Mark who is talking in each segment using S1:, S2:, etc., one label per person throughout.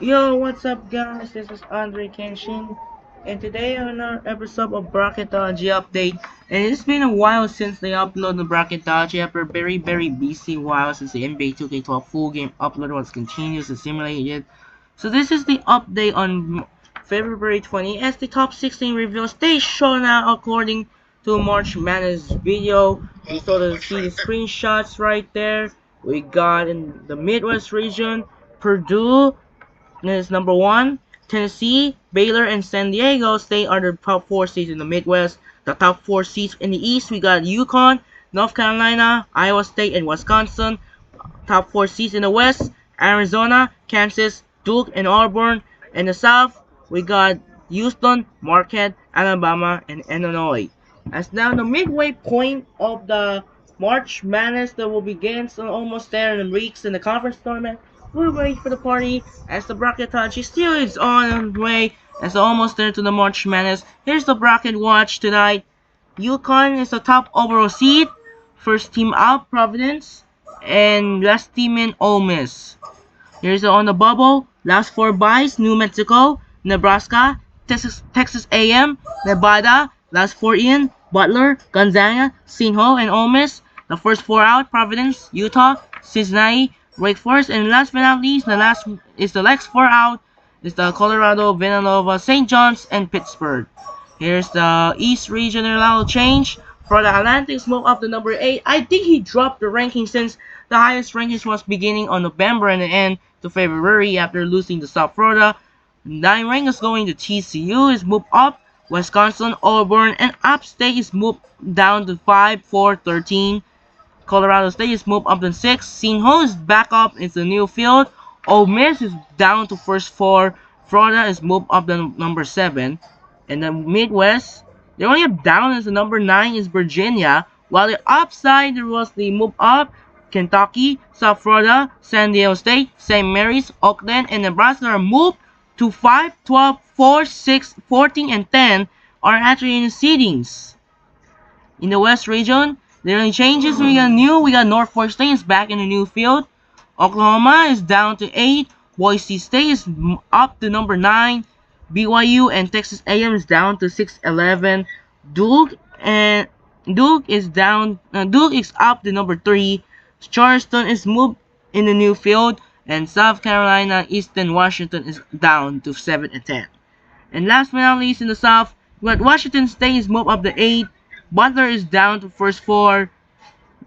S1: Yo, what's up, guys? This is Andre Kenshin, and today on our episode of Bracketology update. And it's been a while since they uploaded the Bracketology after a very busy while since the NBA 2K12 full game upload was continuous and simulated. So this is the update on February 20 as the top 16 reveals they shown out according to March Madness video. You saw see the screenshots right there. We got in the Midwest region, Purdue is number one. Tennessee, Baylor, and San Diego State are the top four seeds in the Midwest. The top four seeds in the East, we got Yukon, North Carolina, Iowa State, and Wisconsin. Top four seeds in the West, Arizona, Kansas, Duke, and Auburn. In the South, we got Houston, Marquette, Alabama, and Illinois. As now the midway point of the March Madness that will begin, so almost there in the weeks in the conference tournament. We're waiting for the party as the bracketology still is on the way as almost there to the March Madness. Here's the bracket watch tonight. Yukon is the top overall seed. First team out, Providence. And last team in, Ole Miss. Here's on the bubble. Last four buys, New Mexico, Nebraska, Texas A&M, Nevada. Last four in, Butler, Gonzaga, Sinho, and Ole Miss. The first four out, Providence, Utah, Cincinnati, Wake Forest, and last but not least, the next four out is the Colorado, Villanova, St. John's, and Pittsburgh. Here's the East Regional change. For the Atlantic, move up to number 8. I think he dropped the ranking since the highest rankings was beginning on November and the end to February after losing to South Florida. 9 rank is going to TCU, is moved up. Wisconsin, Auburn, and Upstate is moved down to 5, 4, 13. Colorado State is moved up to 6. Sinho is back up into the new field. Ole Miss is down to first 4. Florida is moved up to number 7. And the Midwest, the only down is the number 9 is Virginia. While the upside there was the move up, Kentucky, South Florida, San Diego State, St. Mary's, Oakland, and Nebraska are moved to 5, 12, 4, 6, 14, and 10 are actually in the seedings. In the West region, the only changes we got Norfolk State is back in the new field. Oklahoma is down to 8. Boise State is up to number 9. BYU and Texas A&M is down to 6, 11. Duke is up to number 3. Charleston is moved in the new field, and South Carolina, Eastern Washington is down to 7 and 10. And last but not least in the South, we got Washington State is moved up to 8. Butler is down to first 4.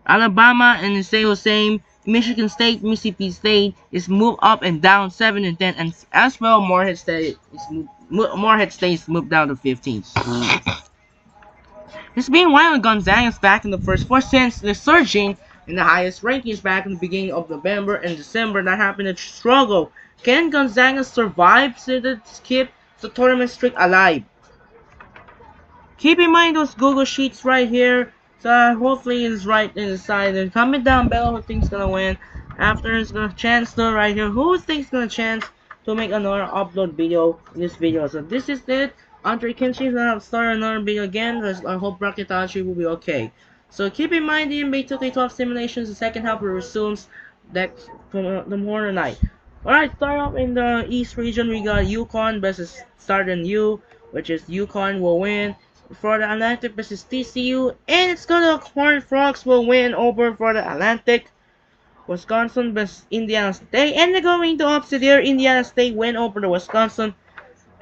S1: Alabama and the same. Michigan State, Mississippi State is moved up and down 7 and 10, and as well Morehead State is moved down to 15. It's been a while Gonzaga is back in the first 4 since the surging in the highest rankings back in the beginning of November and December that happened to struggle. Can Gonzaga survive to keep the tournament streak alive? Keep in mind those Google Sheets right here. So hopefully it's right in the side. And comment down below who thinks gonna win. After it's gonna chance though right here. Who thinks gonna chance to make another upload video in this video? So this is it. Andre Kenshin gonna start another video again. I hope Bracketology will be okay. So keep in mind the NBA 2K12 simulations. The second half will resumes next tomorrow night. Alright, start off in the East region. We got Yukon versus Southern U, which is Yukon will win. For the Atlantic versus TCU, and it's gonna Horned Frogs will win over for the Atlantic. Wisconsin versus Indiana State, and they're going to upset here. Indiana State win over the Wisconsin,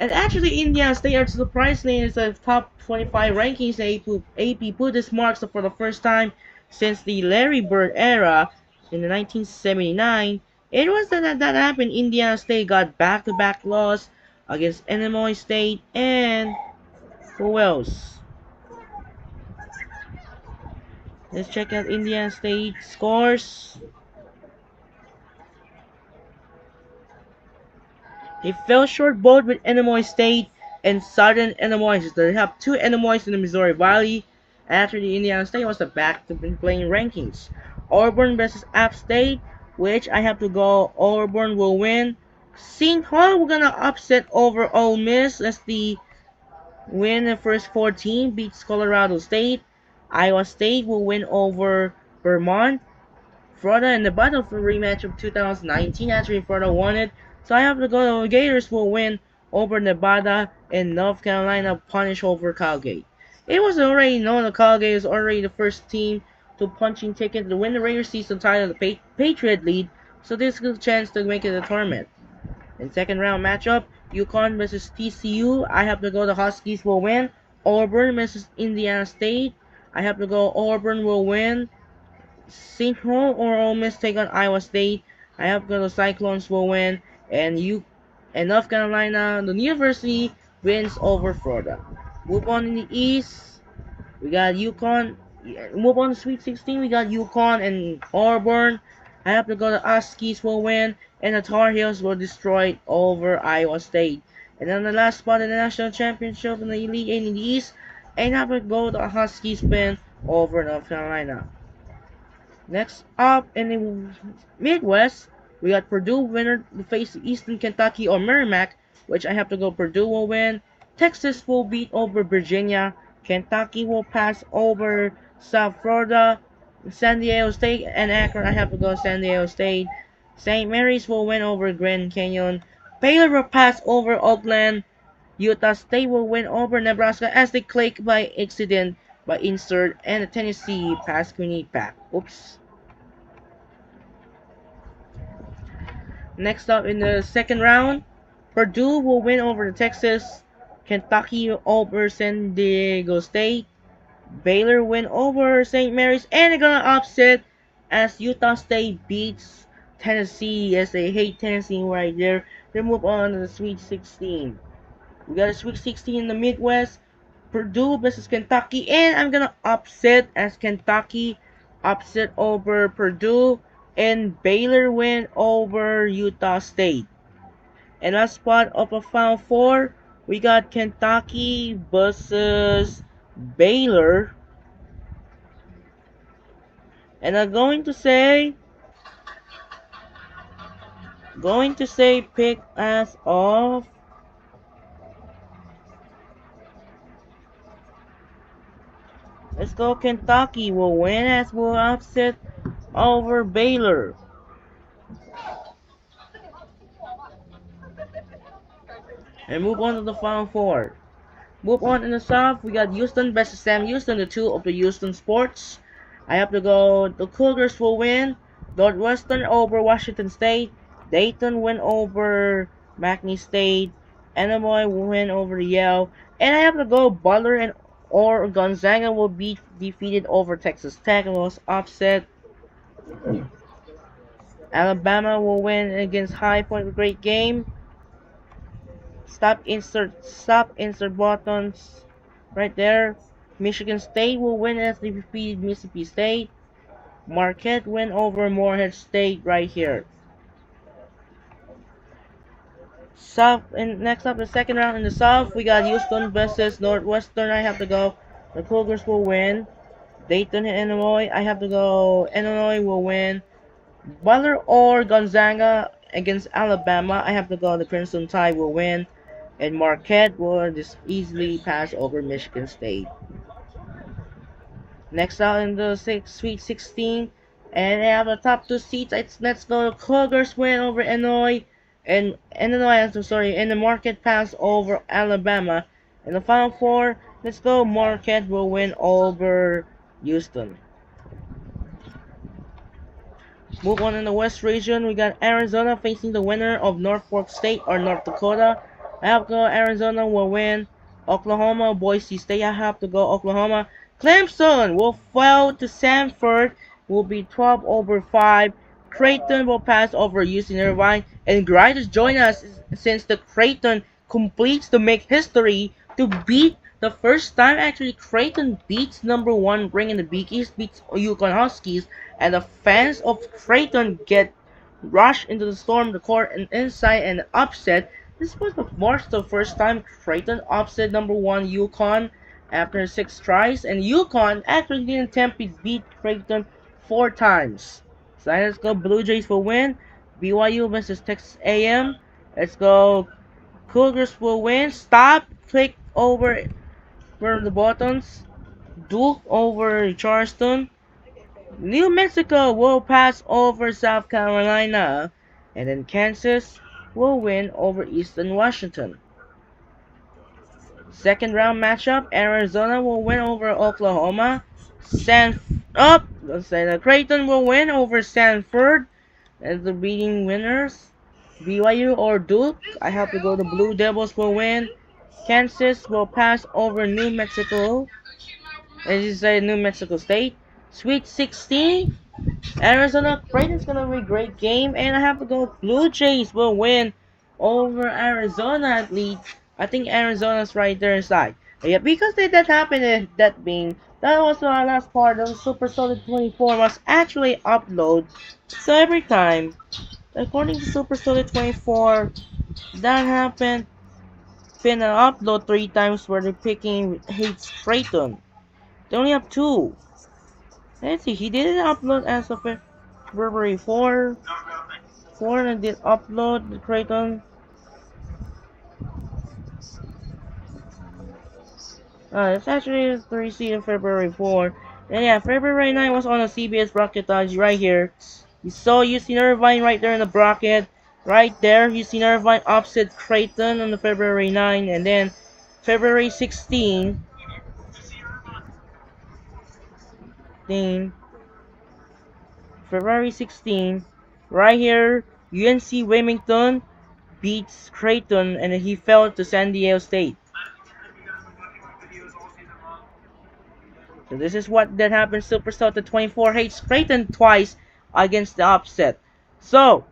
S1: and actually Indiana State are surprisingly in the top 25 rankings. AP put this marks for the first time since the Larry Bird era in the 1979. It was that happened. Indiana State got back-to-back loss against Illinois State and who else? Let's check out Indiana State scores. They fell short both with Illinois State and Southern Illinois. They have 2 Illinois in the Missouri Valley. After the Indiana State was back to playing rankings. Auburn versus App State, which I have to go. Auburn will win. St. Paul, we're gonna upset over Ole Miss as the win the first 14, beats Colorado State. Iowa State will win over Vermont. Florida in the battle for rematch of 2019. Actually, Florida won it. So I have to go. The Gators will win over Nevada, and North Carolina punish over Calgate. It was already known that Calgate is already the first team to punching ticket to win the regular season title, the Patriot lead. So this is a good chance to make it a tournament. In second round matchup, UConn versus TCU. I have to go. The Huskies will win. Auburn versus Indiana State. I have to go. Auburn will win. St. Paul or Ole Miss take on Iowa State. I have got the Cyclones will win, and North Carolina, the University wins over Florida. Move on in the East, we got UConn. Move on to Sweet 16, we got UConn and Auburn. I have to go. The Huskies will win, and the Tar Heels will destroy over Iowa State. And then the last spot in the national championship in the Elite Eight in the East, and I have to go. The Huskies win over North Carolina. Next up in the Midwest, we got Purdue winner to face Eastern Kentucky or Merrimack, which I have to go Purdue will win. Texas will beat over Virginia. Kentucky will pass over South Florida. San Diego State and Akron, I have to go San Diego State. St. Mary's will win over Grand Canyon. Baylor will pass over Oakland. Utah State will win over Nebraska as they click by accident by insert, and the Tennessee pass Quinnipiac. Oops. Next up in the second round, Purdue will win over Texas, Kentucky over San Diego State, Baylor win over St. Mary's, and they're gonna upset as Utah State beats Tennessee as they hate Tennessee right there. They move on to the Sweet 16. We got a Sweet 16 in the Midwest, Purdue versus Kentucky, and I'm gonna upset as Kentucky upset over Purdue, and Baylor win over Utah State. And last spot of a Final Four, we got Kentucky versus Baylor, and I'm going to say pick as of. Let's go. Kentucky will win as will upset over Baylor. And move on to the Final Four. Move on in the South, we got Houston versus Sam Houston, the two of the Houston Sports. I have to go. The Cougars will win. Northwestern over Washington State. Dayton win over McNeese State. Illinois will win over Yale. And I have to go. Butler and or Gonzaga will be defeated over Texas Tech and was upset. Alabama will win against High Point. Great game. Stop insert buttons right there. Michigan State will win as they defeated Mississippi State. Marquette win over Morehead State right here. South and next up the second round in the South, we got Houston versus Northwestern. I have to go. The Cougars will win. Dayton and Illinois. I have to go. Illinois will win. Butler or Gonzaga against Alabama. I have to go. The Crimson Tide will win. And Marquette will just easily pass over Michigan State. Next out in the Sweet 16, and they have the top two seats. Let's go. Cougars win over Illinois, and the Marquette pass over Alabama. In the Final Four, let's go. Marquette will win over Houston. Move on in the West region, we got Arizona facing the winner of Norfolk State or North Dakota. I have to go. Arizona will win. Oklahoma, Boise State. I have to go. Oklahoma. Clemson will fall to Sanford. Will be 12 over 5. Creighton will pass over UC Irvine. And Gritus join us since the Creighton completes to make history to beat the first time actually Creighton beats number 1 ring in the Big East, beats Yukon Huskies, and the fans of Creighton get rushed into the storm, the court, and inside and upset. This was the first time Creighton upset number 1 Yukon after 6 tries, and Yukon actually didn't attempt to beat Creighton 4 times. So let's go. Blue Jays will win. BYU versus Texas A&M. Let's go. Cougars will win. Stop. Click over for the buttons. Duke over Charleston. New Mexico will pass over South Carolina. And then Kansas will win over Eastern Washington. Second round matchup, Arizona will win over Oklahoma. Let's say that Creighton will win over Stanford as the beating winners. BYU or Duke, I have to go the Blue Devils will win. Kansas will pass over New Mexico. As you say, New Mexico State. Sweet 16, Arizona Creighton's gonna be a great game, and I have to go Blue Jays will win over Arizona at least. I think Arizona's right there inside. But yeah, because that happened, that being that was our last part of Super Solid 24 was actually upload. So every time, according to Super Solid 24, that happened. Been an upload 3 times where they're picking hates Creighton. They only have 2. Let's see, he didn't upload as of February 4 and did upload the Creighton. It's actually the receipt of February 4. And yeah, February 9 was on a CBS Bracketology right here. You saw UC Irvine right there in the bracket. Right there, UC Irvine upset Creighton on the February 9. And then February 16, February 16, right here, UNC Wilmington beats Creighton and he fell to San Diego State. So this is what that happened. Superstar to 24 hates Creighton twice against the upset. So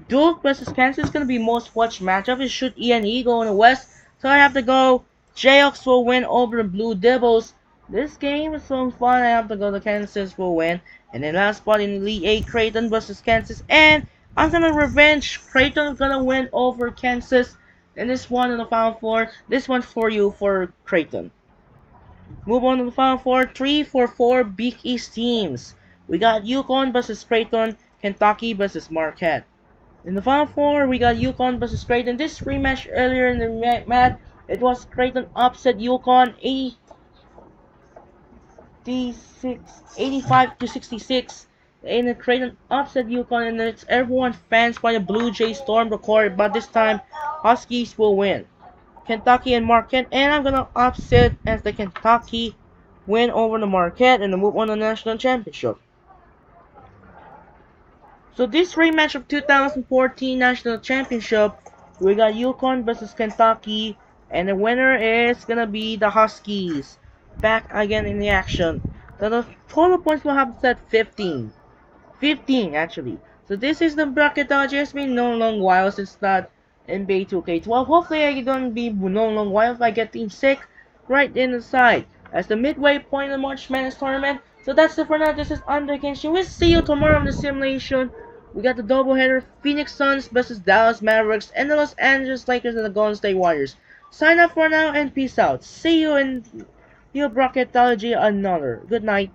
S1: Duke versus Kansas is gonna be most watched matchup. It should E&E go in the West. So I have to go. Jayhawks will win over the Blue Devils. This game is so fun. I have to go. The Kansas will win. And then last spot in Elite 8, Creighton versus Kansas. And I'm gonna revenge. Creighton gonna win over Kansas. And this one in the Final Four. This one's for you for Creighton. Move on to the Final Four. 3-4 Big East teams. We got UConn versus Creighton. Kentucky versus Marquette. In the Final Four, we got UConn versus Creighton. This rematch earlier in the match, it was Creighton upset UConn 85 to 66. And Creighton upset UConn, and it's everyone fans by the Blue Jays stormed the court, but this time Huskies will win. Kentucky and Marquette, and I'm gonna upset as the Kentucky win over the Marquette and move on to the national championship. So this rematch of 2014 National Championship, we got UConn versus Kentucky, and the winner is gonna be the Huskies. Back again in the action. So the total points will have set 15. 15 actually. So this is the Bracketology. It's been no long while since that NBA 2K12. Hopefully I don't be no long while if I get team sick right in the side. As the midway point of the March Madness tournament. So that's it for now. This is Andre Kenshin. We'll see you tomorrow on the simulation. We got the doubleheader, Phoenix Suns versus Dallas Mavericks, and the Los Angeles Lakers and the Golden State Warriors. Sign up for now and peace out. See you in your Bracketology another. Good night.